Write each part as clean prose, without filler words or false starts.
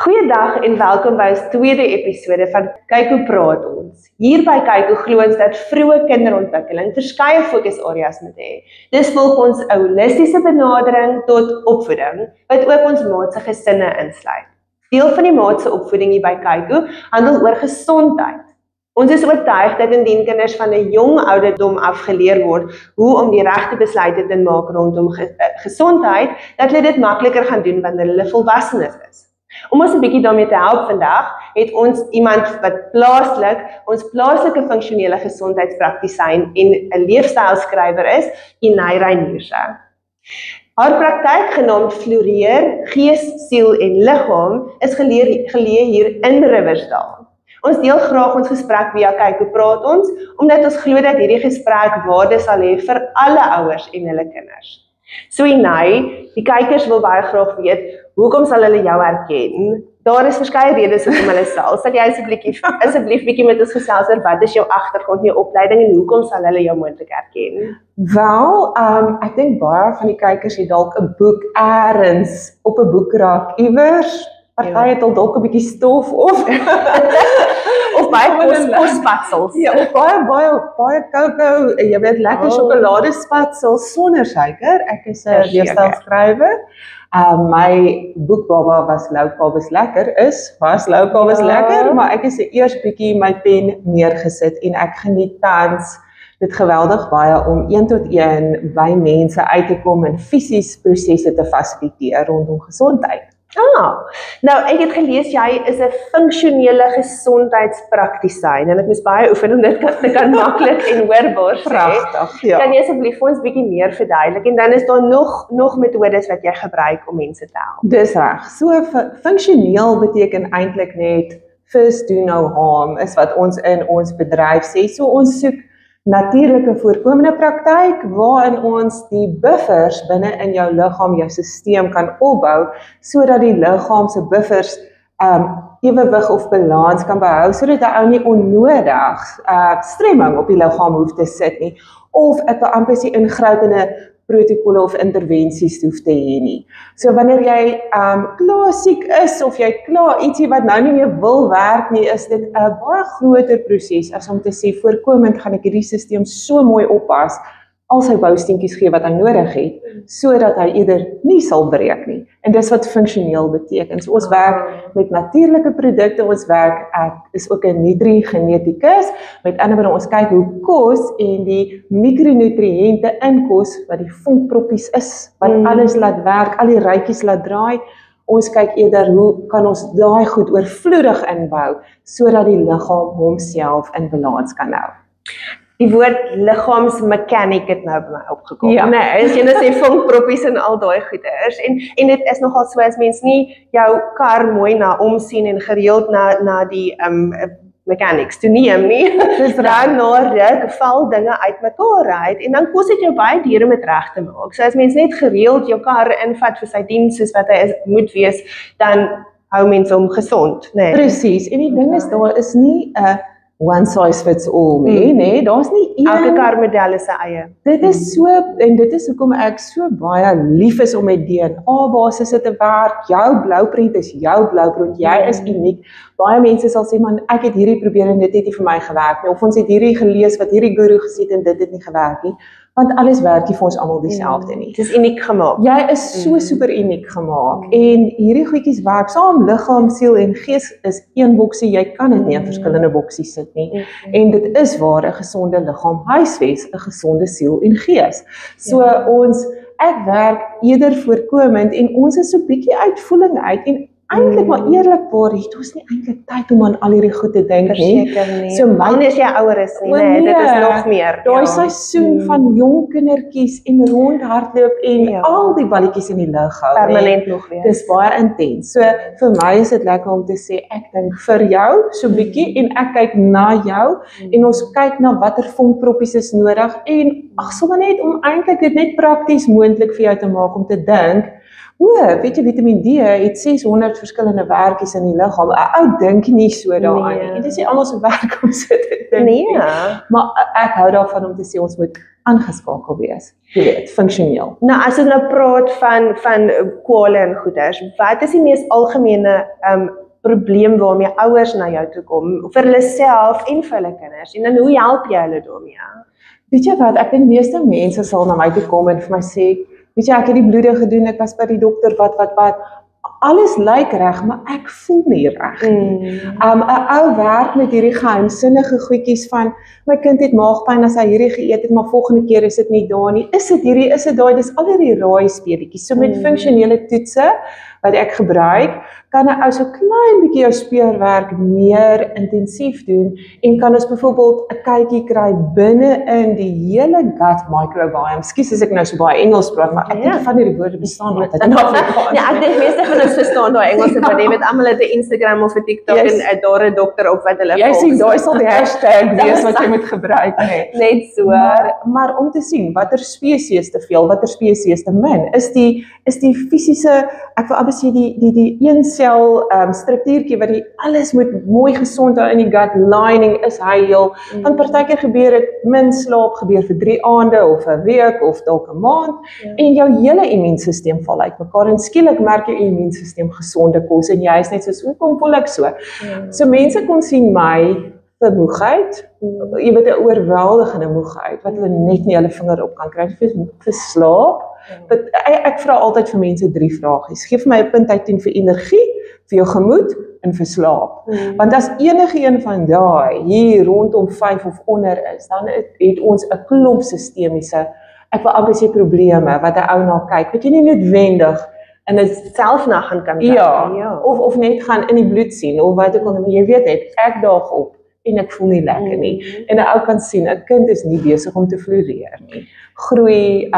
Goeiedag en welkom by ons tweede episode van Kyk hoe praat ons. Hier by Kyk hoe glo ons dat vroeë kinderontwikkeling verskeie fokusareas moet hê. Dis volg ons 'n holistiese benadering tot opvoeding, wat ook ons maat se gesinne insluit. Deel van die maat se opvoeding hier by Kyk hoe handel oor gesondheid. Ons is oortuig dat indien kinders van 'n jong ouderdom af geleer word hoe om die regte besluite te maak rondom gesondheid, dat hulle dit makliker gaan doen wanneer hulle volwassenes is. Om ons 'n bietjie daarmee te help vandag, het ons iemand wat ons plaaslike funksionele gesondheidspraktisyn en 'n leefstylskrywer is, Inay Reinierse. Haar praktyk genaamd Floreer, Gees, Siel en Liggaam is geleë hier in Riversdale. Ons deel graag ons gesprek via Kyk hoe praat ons, omdat ons glo dat hierdie gesprek waarde sal hê vir alle ouers en hulle kinders. So Inay, die kykers wil baie graag weet, hoekom sal hulle jou herken? Daar is verskeie redes hoekom hulle sal. Sal jy asseblief bietjie met ons gesels oor wat is jou agtergrond en jou opleiding en hoekom sal hulle jou moontlik herken? Wel, ek dink baie van die kykers het dalk 'n boek eers op 'n boekrak iewers. Party het al dalk 'n bietjie stof of baie kosspatsels. Ja, of baie kokos, jy weet lekker sjokoladespatsels sonder suiker. Ek is 'n leefstylskrywer. My boekbaba was lokaal is lekker, maar ek is eers bietjie my pen neergesit en ek geniet tans dit geweldig baie om 1-tot-1 by mense uit te kom en fisies prosesse te fasiliteer rondom gesondheid. Nou ek het gelees jy is 'n funksionele gesondheidspraktisyn en ek moes baie oefen om dit te kan maklik en hoorbaar sê. Pragtig, ja. Kan jy asseblief vir ons bietjie meer verduidelik en dan is daar nog metodes wat jy gebruik om mense te help? Dis reg. So funksioneel beteken eintlik net first do no harm is wat ons in ons bedryf sê. So ons soek natuurlike voorkomende praktyk waarin ons die buffers binne in jou liggaam, jou stelsel kan opbou sodat die liggaam se buffers ewewig of balans kan behou sodat hy ou nie onnodig stremming op die liggaam hoef te sit nie of ek wil amper sê ingrypende protokolle of intervensies hoef te hê nie. So wanneer jy klaar siek is of jy klaar ietsie wat nou nie meer wil werk nie, is dit 'n baie groter proses as om te sê voorkomend gaan ek hierdie stelsel so mooi oppas al sy bousteentjies gee wat hy nodig het, sodat hy eerder nie sal breek nie. En dis wat funksioneel beteken. So ons werk met natuurlike produkte, ek is ook 'n nutri-genetikus, met ander woorde ons kyk hoe kos en die mikronutriënte in kos, wat die vonkproppies is, wat alles laat werk, al die ruitjies laat draai, ons kyk eerder hoe kan ons daai goed oorvloedig inbou, sodat die liggaam homself in balans kan hou. Die woord liggaamsmechanic het nou by my opgekom. Ja. Nee, as jy nou sê vonkproppies en al daai goeders. En dit is nogal so as mens nie jou kar mooi na omsien en gereeld na die mechanics toe neem nie. Dis dan na ruk val dinge uitmekaar uit en dan kos dit jou baie duur om dit reg te maak. So as mens net gereeld jou kar invat vir sy diens soos wat hy moet wees, dan hou mense hom gesond, né? Nee. Presies. En die ding is daar is nie 'n one size fits all nee, daar's nie een. Elke karmodel is sy eie. Dit is so, en dit is hoekom ek so baie lief is om met DNA-basis te werk. Jou blouprent is jou blouprent, jy is uniek. Baie mense sal sê, man, ek het hierdie probeer en dit het nie vir my gewerk nie, of ons het hierdie gelees wat hierdie guru gesê het en dit het nie gewerk nie, want alles werk nie vir ons almal dieselfde nie. Dit is uniek gemaak. Jy is so super uniek gemaak en hierdie goedjies werk saam, liggaam, siel en gees is een boksie, jy kan dit nie in verskillende boksies sit nie. En dit is waar 'n gesonde liggaam huisves 'n gesonde siel en gees. So ek werk eerder voorkomend en ons is so bietjie uitvoering uit en eintlik maar eerlikwaar, het ons nie eintlik tyd om aan al hierdie goed te dink nie. Verseker nie. So my Wanneer jy ouer is nie, O, nee, dit is nee. nog meer. daai seisoen van jong kindertjies en rondhardloop en Ja. al die balletjies in die lug hou. permanent nog weer. Dis baie intens. So vir my is dit lekker om te sê ek dink vir jou so bietjie en ek kyk na jou en ons kyk na watter vonkproppies is nodig en sommer net om eintlik dit net prakties moontlik vir jou te maak om te dink, weet jy Vitamiin D het 600 verskillende werkies in die liggaam. 'n Ou dink nie so daaraan nie. En dit is nie almal se werk om so te dink Nee. nie. Maar ek hou daarvan om te sê ons moet aangeskakel wees. Jy weet, funksioneel. Nou as ons nou praat van kwale en goeders, wat is die mees algemene probleem waarmee ouers na jou toe kom vir hulle self en vir hulle kinders? En dan hoe help jy hulle daarmee? Weet jy wat, ek dink meeste mense sal na my toe kom en vir my sê, weet jy, ek het die bloede gedoen, ek was by die dokter, wat. Alles lyk reg, maar ek voel nie reg nie. 'n Ou werk met hierdie geheimsinnige goedjies van, my kind het maagpyn as hy hierdie geëet het, maar volgende keer is dit nie daar nie. Is dit hierdie, is dit daai? Dis al hierdie raai speletjies. So met funksionele toetse wat ek gebruik, kan 'n ou so klein bietjie jou speurwerk meer intensief doen en kan ons byvoorbeeld 'n kykie kry binne in die hele gut microbiome. Ekskuus as ek nou so baie Engels praat, maar ek dink van hierdie woorde bestaan altyd in Afrikaans. Ja, ek dink meeste van ons verstaan daai Engelse, want jy weet almal het 'n Instagram of 'n TikTok Yes. en daar 'n dokter op wat hulle Jy volg. sien, daai sal die hashtag wees wat jy moet gebruik, nee. Net so. Maar om te sien watter spesies te veel, watter spesies te min, is die fisiese, ek wil amper sê die een sel struktuurtjie wat die alles moet mooi gesond hou in die gut lining is heel. Want partykeer gebeur dit min slaap gebeur vir 3 aande of 'n week of dalk 'n maand en jou hele immuunstelsel val uitmekaar en skielik merk jou immuunstelsel gesonde kos en jy is net soos hoekom voel ek so? So mense kon sien my vir moegheid, jy weet 'n oorweldigende moegheid wat hulle net nie hulle vinger op kan kry vir slaap. Ek vra altyd vir mense 3 vragies. Geef my 'n punt uit 10 vir energie, vir jou gemoed en vir slaap. Want as enige een van daai hier rondom 5 of onder is, dan het ons 'n klomp sistemiese, ek wil amper sê probleme wat 'n ou na kyk. Weet jy nie noodwendig en dit self na gaan kan kyk. ja, of net gaan in die bloed sien of wat ook al, maar jy weet net ek daag op en ek voel nie lekker nie. En 'n ou kan sien 'n kind is nie besig om te floreer nie. Groei,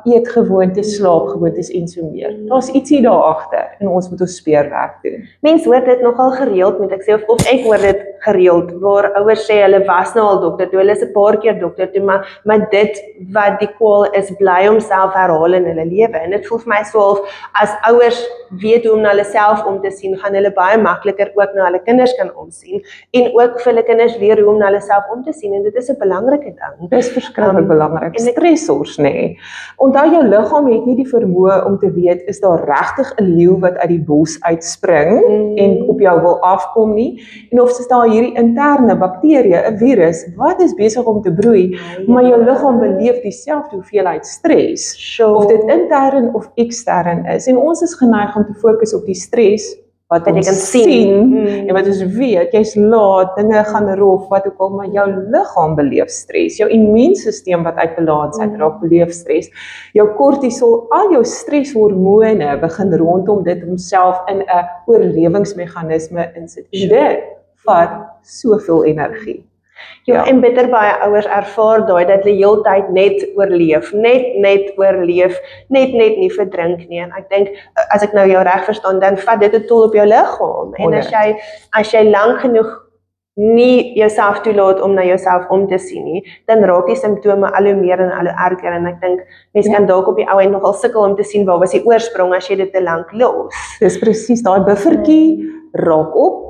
eetgewoontes, slaapgewoontes en so meer. Daar's ietsie daar agter en ons moet ons speurwerk doen. Mense hoor dit nogal gereeld, moet ek sê, of ek hoor dit gereeld, waar ouers sê hulle was nou al dokter toe, hulle is 'n paar keer dokter toe, maar dit wat die kwaal is, bly homself herhaal in hulle lewe. En dit voel vir my so as ouers weet hoe om na hulle self om te sien, gaan hulle baie makliker ook na hulle kinders kan omsien en ook vir hulle kinders leer hoe om na hulle self om te sien en dit is 'n belangrike ding. Dis verskriklik belangrik. Stressors, nê. Onthou jou liggaam het nie die vermoë om te weet is daar regtig 'n leeu wat uit die bos uitspring en op jou wil afkom nie en of is daar hierdie interne bakterieë, 'n virus wat is besig om te broei, maar jou liggaam beleef dieselfde hoeveelheid stres. Of dit intern of ekstern is en ons is geneig om te fokus op die stres wat jy ons kan sien en wat ons weet, jy's laat, dinge gaan rof, wat ook al, maar jou liggaam beleef stres, jou immuunstelsel wat uit balans uitraak, beleef stres, jou kortisol, al jou streshormone begin rondom dit homself in 'n oorlewingsmeganisme insit. En dit vat soveel energie. Ja, en bitter baie ouers ervaar daai dat hulle heeltyd net oorleef, net oorleef, net nie verdrink nie. En ek dink as ek nou jou reg verstaan, dan vat dit 'n tol op jou liggaam. En as jy lank genoeg nie jouself toelaat om na jouself om te sien nie, dan raak die simptome al hoe meer en al hoe erger. En ek dink mense kan dalk op die ou end nogal sukkel om te sien waar was die oorsprong as jy dit te lank los. Dis presies daai buffertjie raak op.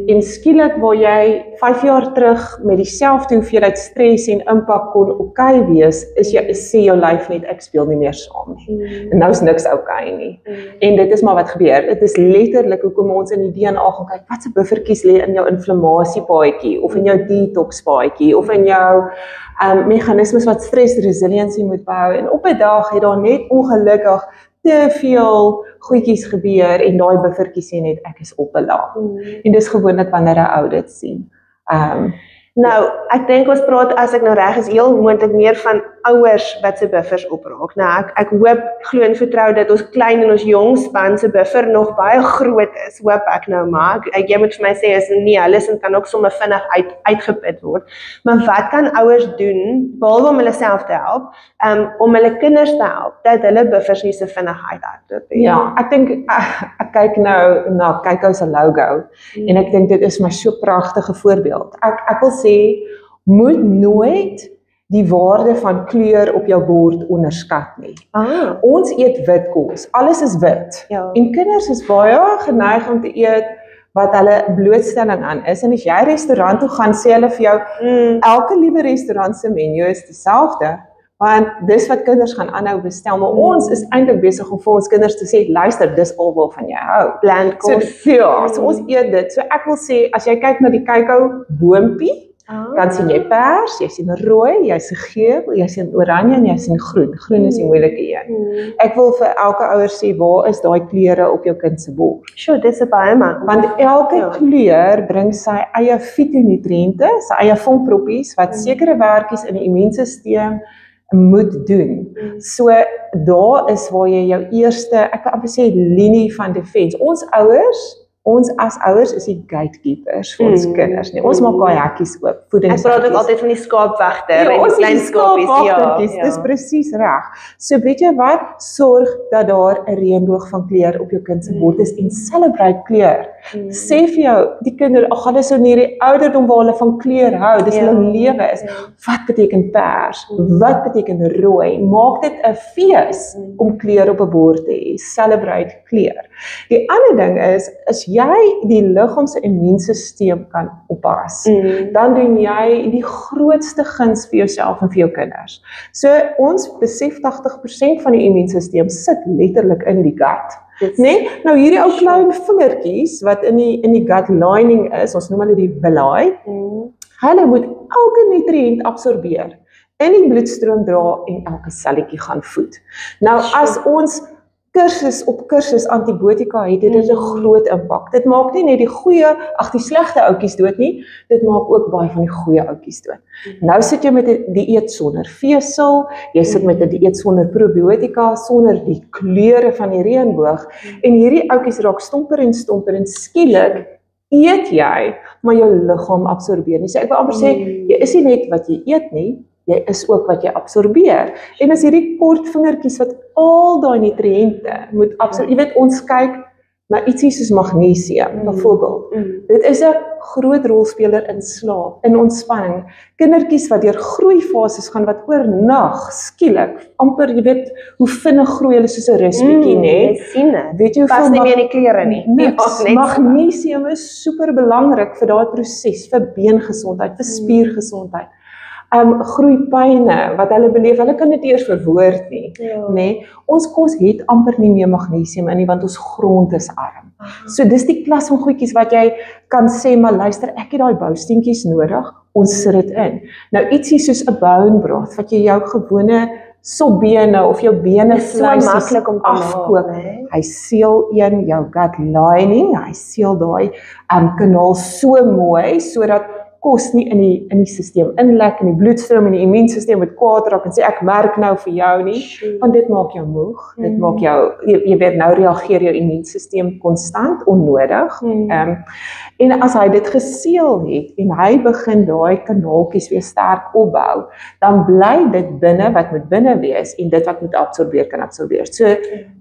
En skielik waar jy 5 jaar terug met dieselfde hoeveelheid stres en impak kon oké wees, sê jou lyf net ek speel nie meer saam nie. En nou is niks oké nie. En dit is maar wat gebeur. Dit is letterlik hoekom ons in die DNA gaan kyk, wat se buffertjies lê in jou inflammasiepaadjie of in jou detox paadjie of in jou meganismes wat stres resiliensie moet behou. En op 'n dag het daar net ongelukkig te veel goedjies gebeur en daai buffertjies sê net ek is op 'n laag. En dis gewoonlik wanneer 'n ou dit sien. Nou, ek dink ons praat, as ek nou reg is, heel moontlik meer van ouers wat se buffers opraak. Nou ek hoop, glo en vertrou dat ons klein en ons jong span se buffer nog baie groot is, hoop ek nou maar. Jy moet vir my sê is nie, hulle kan ook sommer vinnig uitgeput word. Maar wat kan ouers doen, behalwe om hulle self te help, om hulle kinders te help, dat hulle buffers nie so vinnig uithardloop nie? Ja, ek dink, ek kyk nou na Kykou se logo, en ek dink dit is my so pragtige voorbeeld. Ek wil sê, moet nooit die waarde van kleur op jou bord onderskat nie. Ons eet wit kos, alles is wit. Ja. En kinders is baie geneig om te eet wat hulle blootstelling aan is. En as jy restaurant toe gaan, sê hulle vir jou, elke liewe restaurant se menu is dieselfde, want dis wat kinders gaan aanhou bestel, maar ons is eintlik besig om vir ons kinders te sê, luister, dis al waarvan jy hou. Bland kos. So ons eet dit. So ek wil sê, as jy kyk na die Kykou boompie, dan sien jy pers, jy sien rooi, jy sien geel, jy sien oranje en jy sien groen. Groen is die moeilike een. Ek wil vir elke ouer sê, waar is daai kleure op jou kind se bord? Sure, dis 'n baie maklike. Want elke kleur bring sy eie fitonutriënte, sy eie vonkproppies wat sekere werkies in die immuunstelsel moet doen. So daar is waar jy jou eerste, ek wil amper sê linie van defense. Ons as ouers is die gatekeepers vir ons kinders nie. Ons maak daai hekkies oop, voedings. Ek praat ook altyd van die skaapwagter en die klein skapies, ja. Dis presies reg. So weet jy wat, sorg dat daar 'n reënboog van kleur op jou kind se bord is en celebrate kleur. Sê vir jou, die kinders, ag hulle sou nie die ouderdom waar hulle van kleur hou, dis hulle lewe is. Wat beteken pers? Wat beteken rooi? Maak dit 'n fees om kleur op 'n bord te hê. Celebrate kleur. Die ander ding is, as jy die liggaam se immuunstelsel kan oppas, dan doen jy die grootste guns vir jouself en vir jou kinders. So ons besef 80% van die immuunstelsel sit letterlik in die gut. Nee, nou hierdie ou klein vingertjies wat in die gut lining is, ons noem hulle die villi, hulle moet elke nutriënt absorbeer, in die bloedstroom dra en elke selletjie gaan voed. Nou as ons kursus op kursus antibiotika het, dit is 'n groot impak. Dit maak nie net die slegte ouetjies dood nie, dit maak ook baie van die goeie ouetjies dood. Nou sit jy met 'n dieet sonder vesel, jy sit met 'n dieet sonder probiotika, sonder die kleure van die reënboog, en hierdie ouetjies raak stomper en skielik eet jy, maar jou liggaam absorbeer nie. So ek wil amper sê, jy is nie net wat jy eet nie, jy is ook wat jy absorbeer. En as hierdie kort vingertjies wat al daai nutriënte moet absorbeer, jy weet, ons kyk na ietsie soos magnesium, byvoorbeeld. Dit is 'n groot rolspeler in slaap, in ontspanning. Kindertjies wat deur groeifases gaan, wat oornag skielik, amper, jy weet, hoe vinnig groei hulle soos 'n rusbietjie, Jy sien dit. Weet jy Pas nie meer in die klere nie. Magnesium is super belangrik vir daai proses, vir beengesondheid, vir spiergesondheid. Groeipyne wat hulle beleef, hulle kan dit eers verwoord nie, nee. Ons kos het amper nie meer magnesium in nie, want ons grond is arm. So dis die klas van goedjies wat jy kan sê, maar luister, ek het daai bousteentjies nodig, ons sit dit in. Nou ietsie soos 'n bone broth, wat jy jou gewone sopbene of jou bene vleis maklik om te afkook, maak, hy seël jou gut lining, hy seël daai kanaal so mooi, sodat kos nie in die stelsel inlek, in die bloedstroom en die immuunstelsel met kwaad raak en sê ek merk nou vir jou nie, want dit maak jou moeg, dit maak jou, jy weet nou reageer jou immuunstelsel konstant, onnodig, en as hy dit geseël het en hy begin daai kanaaltjies weer sterk opbou, dan bly dit binne wat moet binne wees en dit wat moet absorbeer kan absorbeer. So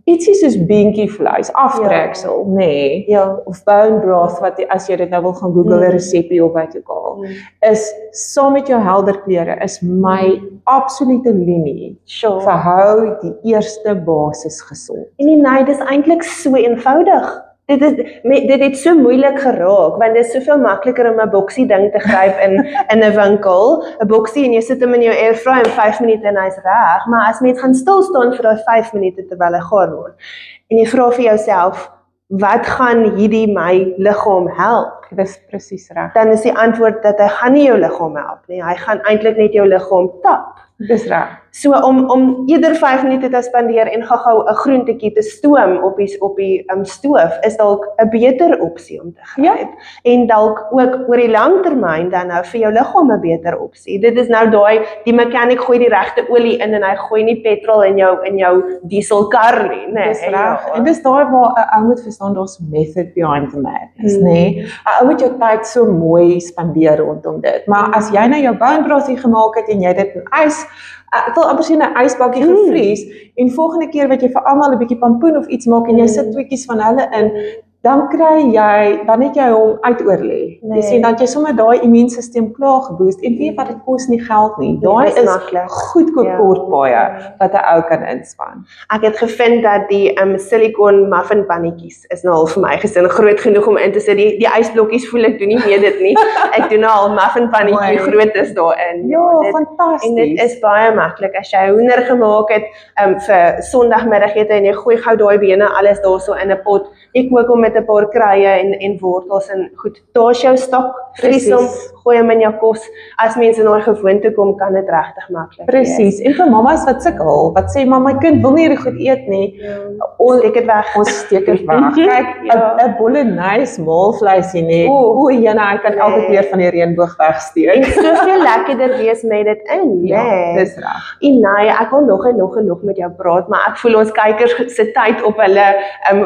ietsie soos beentjie vleis, aftreksel, nee, of bone broth, wat as jy dit nou wil gaan Google 'n resepie of wat ook al, is saam met jou helder kleure, is my absolute linie, verhou die eerste basis gesond. En dis eintlik so eenvoudig. Dit het so moeilik geraak, want dit is soveel makliker om 'n boksie ding te gryp in 'n winkel, 'n boksie en jy sit hom in jou airfryer in 5 minute en hy's reg, maar as mens gaan stil staan vir daai 5 minute terwyl hy gaar word, en jy vra vir jouself, wat gaan hierdie my liggaam help? Dis presies reg. Dan is die antwoord dat hy gaan nie jou liggaam help nie, hy gaan eintlik net jou liggaam tap. Dis reg. So om eerder 5 minute te spandeer en gou-gou 'n groentetjie te stoom op die stoof is dalk 'n beter opsie om te gryp. En dalk ook oor die lang termyn dan nou vir jou liggaam 'n beter opsie. Dit is nou die mechanic gooi die regte olie in en hy gooi nie petrol in jou dieselkar nie, né? Dis reg. En dis daai waar 'n ou moet verstaan daar's method behind the madness, nê? 'n Ou moet jou tyd so mooi spandeer rondom dit. Maar as jy nou jou bonebrassie gemaak het en jy dit in ys ek wil amper sien 'n ysbakkie gevries en volgende keer wat jy vir almal 'n bietjie pampoen of iets maak en jy sit tweetjies van hulle in, dan het jy hom uitoorlê. Jy sien dat jy sommer daai immuunstelsel klaar geboost en weet wat dit kos nie geld nie. Daai is goedkoop kortpaaie wat 'n ou kan inspan. Ek het gevind dat die silikon muffin pannetjies is nou al vir my gesin groot genoeg om in te sit. Die ysblokkies voel ek doen nie meer dit nie. Ek doen nou al muffin pannetjie groot is daarin. Ja, fantasties. En dit is baie maklik as jy hoender gemaak het vir Sondagmiddagete en jy gooi gou daai bene alles daarso in 'n pot. Jy kook hom met 'n paar kruie en wortels en goed. Daar's jou stok, vries hom, gooi hom in jou kos. As mense na 'n gewoonte kom, kan dit regtig maklik wees. Presies. En vir mammas wat sukkel, wat sê maar my kind wil nie hierdie goed eet nie. Ons steek dit weg. Ons steek dit weg. Kyk, 'n bolognese maalvleisie net. O, jene, hy kan elke kleur van die reënboog wegsteek. En soveel lekkerder wees met dit in, Ja, dis reg. En nee, ek wil nog en nog met jou praat, maar ek voel ons kykers se tyd op hulle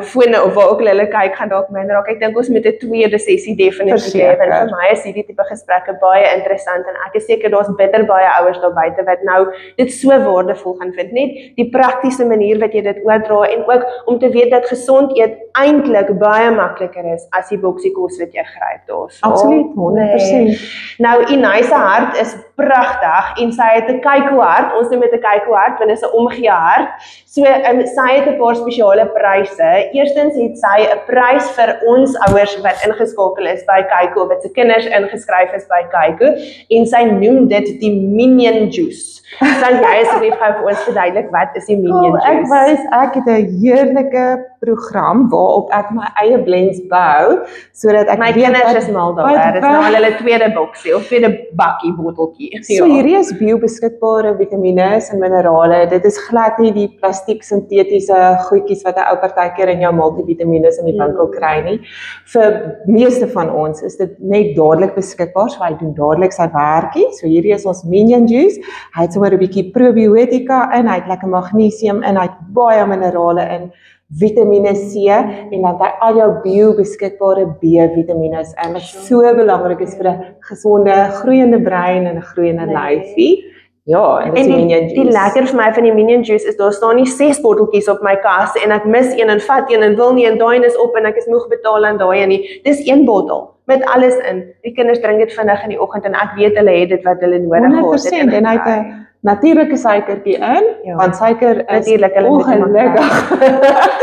fone of waar ook hulle kyk gaan dalk minder raak. Ek dink ons moet 'n tweede sessie definitief hê. En vir my is hierdie tipe gesprekke baie interessant en ek is seker daar's bitter baie ouers daar buite wat nou dit so waardevol gaan vind. Net die praktiese manier wat jy dit oordra en ook om te weet dat gesond eet eintlik baie makliker is as die boksie kos wat jy gryp daarso. Absoluut, 100%. Nou Inai se hart is pragtig en sy het 'n kykohart. Ons noem dit 'n kykohart want dit is 'n omgee hart. So sy het 'n paar spesiale pryse. Eerstens het sy 'n prys vir ons ouers wat ingeskakel is by Kyko, wat se kinders ingeskryf is by Kyko en sy noem dit die Minion Juice. Sal jy asseblief gou vir ons verduidelik wat is die Minion Juice? Ek het 'n heerlike program waarop ek my eie blends bou sodat ek my kinders is mal daaroor. Dit is nou al hulle tweede boksie of tweede bakkie botteltjie. So hierdie is bio-beskikbare vitamiene en minerale. Dit is glad nie die plastiek sintetiese goedjies wat 'n ou partykeer in jou multivitamiene in die winkel kry nie. Vir meeste van ons is dit net dadelik beskikbaar, so hy doen dadelik sy werkie. So hierdie is ons Minion Juice. Hy het sommer 'n bietjie probiotika in, hy het lekker magnesium in, hy het baie minerale in, Vitamine C en dan hy al jou bio-beskikbare B-vitamiene in wat so belangrik is vir 'n gesonde, groeiende brein en 'n groeiende lyfie. Ja, en die lekker vir my van die Minion Juice is daar staan nie 6 botteltjies op my kas en ek mis een en vat een en wil nie en daai is op en ek is moeg betaal aan daai nie. Dis een bottel met alles in. Die kinders drink dit vinnig in die oggend en ek weet hulle het dit wat hulle nodig het. 100% en hy het 'n natuurlike suikertjie in, want suiker is natuurlik hulle ongelukkig.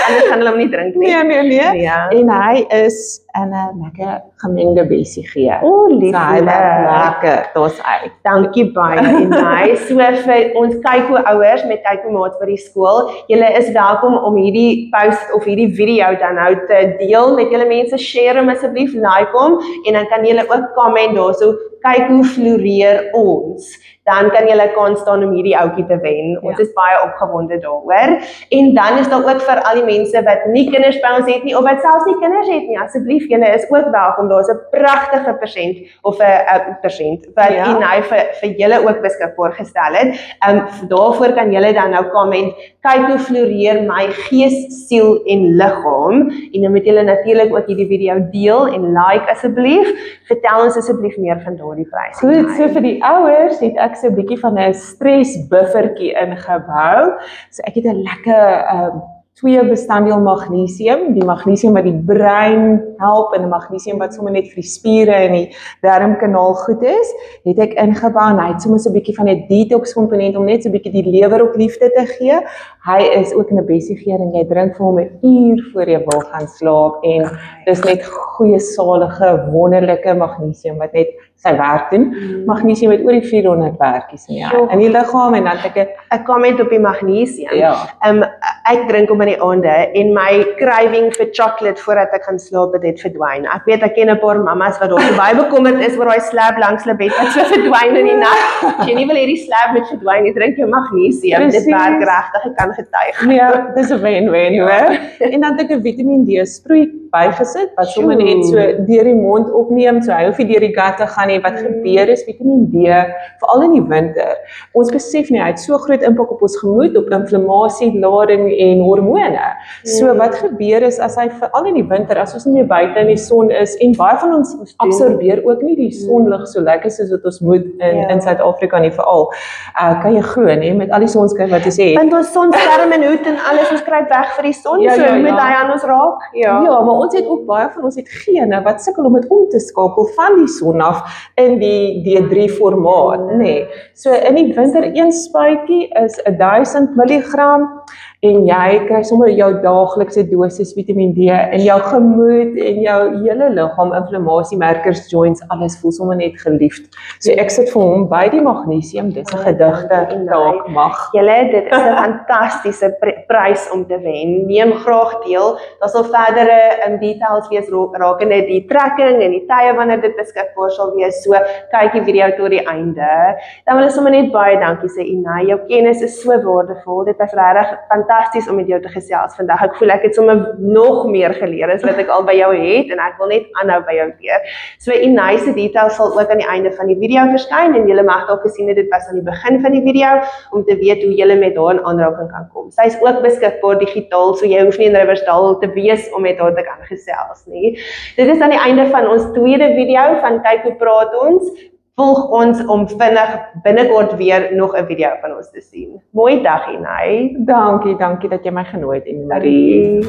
Anders gaan hulle hom nie drink nie. Nee. Ja. En hy is in 'n lekker gemengde bessie gee. O, lief. Lekker, daar's uit. Dankie baie. En hy so vir ons Kyko ouers met Kyko maats by die skool. Julle is welkom om hierdie post of hierdie video dan nou te deel met julle mense. Share hom asseblief, like hom en dan kan julle ook comment daarso. Kyk hoe floreer ons. Dan kan julle kans staan om hierdie ouetjie te wen. Ons is baie opgewonde daaroor. En dan is daar ook vir al die mense wat nie kinders by ons het nie of wat selfs nie kinders het nie. Asseblief, julle is ook welkom. Daar's 'n pragtige persent of 'n persent wat Inai vir julle ook beskikbaar gestel het. Daarvoor kan julle dan nou comment, kyk hoe floreer my gees, siel en liggaam. En dan moet julle natuurlik ook hierdie video deel en like asseblief. Vertel ons asseblief meer van daardie prys. Goed, so vir die ouers het ek so 'n bietjie van 'n stresbuffertjie ingebou. So ek het 'n lekker 2 bestanddeel magnesium, die magnesium wat die brein help en die magnesium wat sommer net vir die spiere en die darmkanaal goed is, het ek ingebou en hy het soms 'n bietjie van 'n detox komponent om net so 'n bietjie die lewer op liefde te gee. Hy is ook in 'n bessie geur en jy drink vir hom 'n uur voor jy wil gaan slaap en dis net goeie salige wonderlike magnesium wat net sy werk doen. Magnesium het oor die 400 werkies in die liggaam en dan het ek 'n comment op die magnesium. ek drink hom in die aande en my craving vir chocolate voordat ek gaan slaap het verdwyn. Ek weet ek ken 'n paar mammas wat daar baie bekommerd is oor daai slab langs hulle bed wat so verdwyn in die nag. As jy nie wil hê die slab moet verdwyn, jy drink jou magnesium. Dit werk regtig, ek kan getuig. Nee, dis 'n wen-wen, hoor. En dan het ek 'n Vitamiin D sproei bygesit wat sommer net so deur die mond opneem, so hy hoef nie deur die gut te gaan nie. Wat gebeur is Vitamiin D, veral in die winter. Ons besef nie, hy het so groot impak op ons gemoed, op inflammasie, lading en hormone. So wat gebeur is as hy veral in die winter, as ons nie meer buite in die son is en baie van ons absorbeer ook nie die sonlig so lekker soos wat ons moet in Suid-Afrika nie veral. Kan jy glo nie met al die sonskyn wat ons het. Want ons sonskerm en hoed en alles ons kry weg vir die son, so moet hy aan ons raak. Ja, maar ons het ook baie van ons het gene wat sukkel om dit om te skakel van die son af in die D3 formaat, nê. So in die winter een spuitjie is 1000 mg en jy kry sommer jou daaglikse dosis Vitamiin D in jou gemoed en jou hele liggaam, inflammasiemerkers, joints, alles voel sommer net geliefd. So ek sit vir hom by die magnesium, dis 'n gedigte taak mag. Julle, dit is 'n fantastiese prys om te wen. Neem graag deel. Daar sal verdere details wees rakende die trekking en die tye wanneer dit beskikbaar sal wees. So kyk die video tot die einde. Dan wil ek sommer net baie dankie sê Inay. Jou kennis is so waardevol. Dit was regtig fantasties om met jou te gesels vandag. Ek voel ek het sommer nog meer geleer as wat ek al by jou het en ek wil net aanhou by jou leer. So Inay se details sal ook aan die einde van die video verskyn en julle mag dalk gesien het dit was aan die begin van die video om te weet hoe julle met haar in aanraking kan kom. Sy is ook beskikbaar digitaal, so jy hoef nie in Riversdal te wees om met haar te kan gesels nie. Dit is aan die einde van ons tweede video van Kyk hoe praat ons. Volg ons om vinnig binnekort weer nog 'n video van ons te sien. Mooi dag Inay. Dankie dat jy my genooi het, Marie.